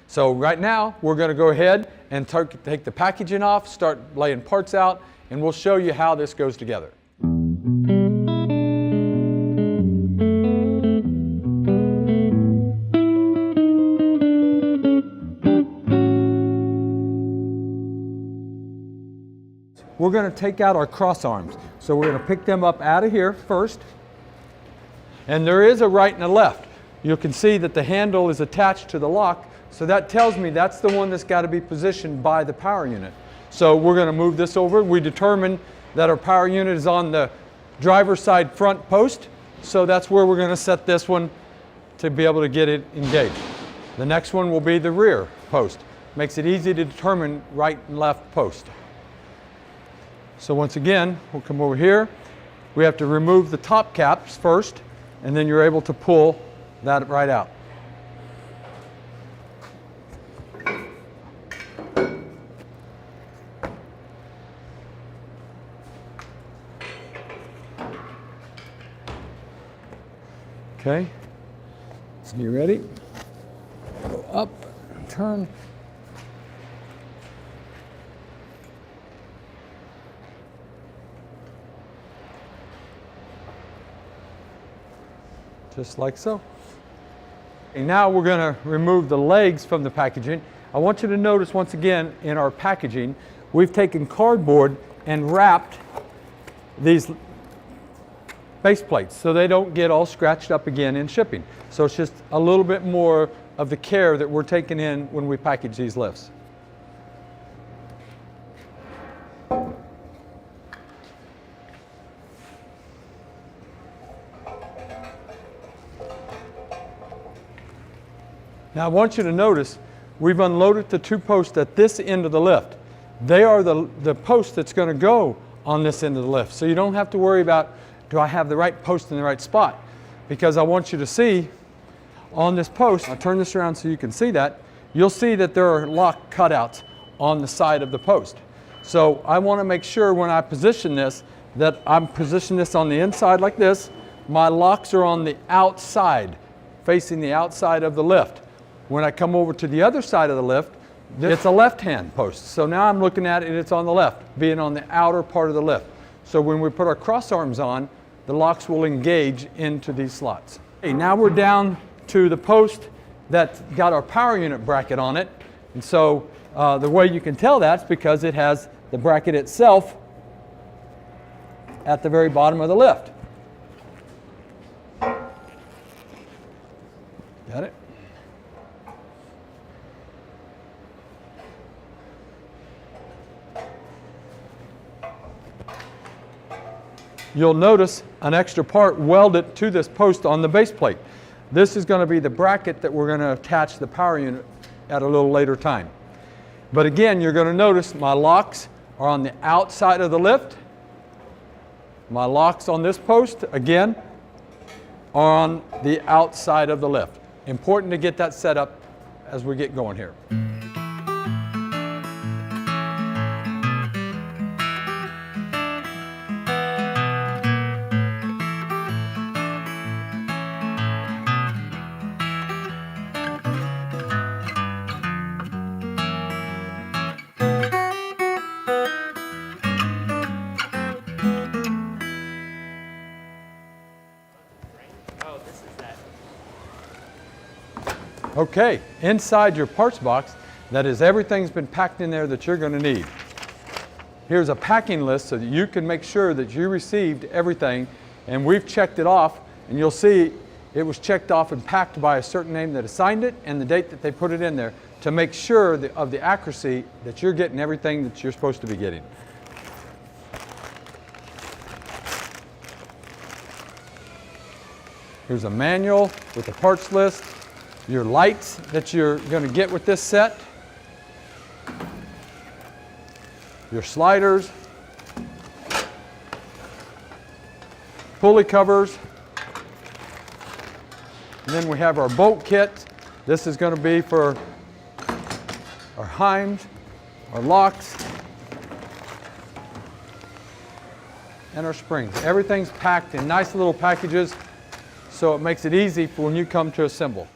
So right now, we're going to go ahead and take the packaging off, start laying parts out, and we'll show you how this goes together. We're going to take out our cross arms. So we're going to pick them up out of here first. And there is a right and a left. You can see that the handle is attached to the lock, so that tells me that's the one that's got to be positioned by the power unit. So we're going to move this over. We determined that our power unit is on the driver's side front post, so that's where we're going to set this one to be able to get it engaged. The next one will be the rear post. Makes it easy to determine right and left post. So once again, we'll come over here. We have to remove the top caps first, and then you're able to pull that right out. Okay, so you ready? Go up, turn. Just like so. And now we're going to remove the legs from the packaging. I want you to notice once again in our packaging, we've taken cardboard and wrapped these base plates so they don't get all scratched up again in shipping. So it's just a little bit more of the care that we're taking in when we package these lifts. Now I want you to notice we've unloaded the two posts at this end of the lift. They are the post that's going to go on this end of the lift. So you don't have to worry about, do I have the right post in the right spot? Because I want you to see on this post, I'll turn this around so you can see that, you'll see that there are lock cutouts on the side of the post. So I want to make sure when I position this that I'm positioning this on the inside like this. My locks are on the outside, facing the outside of the lift. When I come over to the other side of the lift, it's a left-hand post. So now I'm looking at it, it's on the left, being on the outer part of the lift. So when we put our cross arms on, the locks will engage into these slots. Okay, now we're down to the post that's got our power unit bracket on it. And so the way you can tell that's because it has the bracket itself at the very bottom of the lift. Got it? You'll notice an extra part welded to this post on the base plate. This is going to be the bracket that we're going to attach the power unit at a little later time. But again, you're going to notice my locks are on the outside of the lift. My locks on this post, again, are on the outside of the lift. Important to get that set up as we get going here. Okay, inside your parts box, that is, everything's been packed in there that you're going to need. Here's a packing list so that you can make sure that you received everything, and we've checked it off, and you'll see it was checked off and packed by a certain name that assigned it and the date that they put it in there to make sure of the accuracy that you're getting everything that you're supposed to be getting. Here's a manual with a parts list. Your lights that you're going to get with this set, your sliders, pulley covers, and then we have our bolt kit. This is going to be for our heims, our locks, and our springs. Everything's packed in nice little packages, so it makes it easy for when you come to assemble.